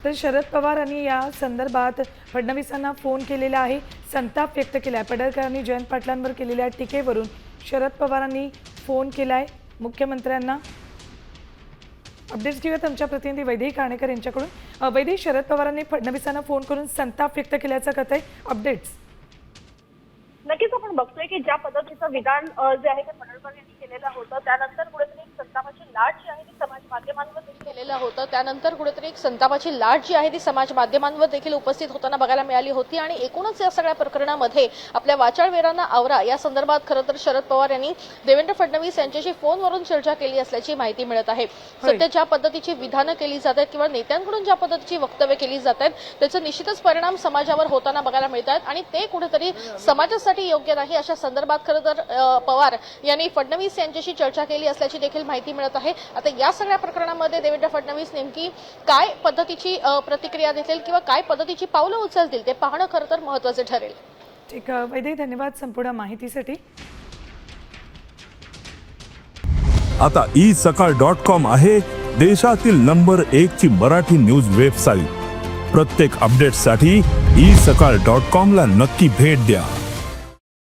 तर शरद पवार यांनी या संदर्भात फडणवीसांना फोन केलेला आहे, संताप व्यक्त केलाय। पडळकरांनी जयंत पाटलांवर केलेल्या टीकेवरून शरद पवारांनी फोन केलाय मुख्यमंत्र्यांना। अपडेट्स घेऊयात आमच्या प्रतिनिधी वैदेही काणेकर यांच्याकडून। वैदेही, शरद पवारांनी फडणवीसांना फोन करून संताप व्यक्त केल्याचं कथन आहे, अपडेट्स। नक्कीच आपण बघतोय की ज्या पद्धतीचं विधान जे आहे ते पडळकर यांनी केलेलं होतं, त्यानंतर कुठेतरी एक संतापाची लाट जी आहे ती समाज माध्यमांवर केलेलं होतं, त्यानंतर कुठेतरी एक संतापाची लाट जी आहे ती समाज माध्यमांवर देखील उपस्थित होताना बघायला मिळाली होती। आणि एकूणच या सगळ्या प्रकरणामध्ये आपल्या वाचाळवेरांना आवरा या संदर्भात खरं तर शरद पवार यांनी देवेंद्र फडणवीस यांच्याशी फोनवरून चर्चा केली असल्याची माहिती मिळत आहे। सध्या ज्या पद्धतीची विधानं केली जात आहेत किंवा नेत्यांकडून ज्या पद्धतीची वक्तव्य केली जात आहेत त्याचा निश्चितच परिणाम समाजावर होताना बघायला मिळत आहेत आणि ते कुठेतरी समाजासाठी योग्य नाही अशा संदर्भात खरं तर पवार यांनी फडणवीस यांच्याशी चर्चा केली असल्याची देखील माहिती मिळत आहे। आता या सगळ्या प्रकरणामध्ये देवेंद्र फडणवीस नेमकी काय पद्धतीची प्रतिक्रिया देतील किंवा काय पद्धतीची पावलं उचलतील ते पाहणं खरं तर महत्त्वाचं ठरेल। ठीक, वैदेही धन्यवाद संपूर्ण माहितीसाठी। आता isakal.com आहे देशातील नंबर 1 ची मराठी न्यूज वेबसाईट। प्रत्येक अपडेटसाठी isakal.com ला नक्की भेट द्या।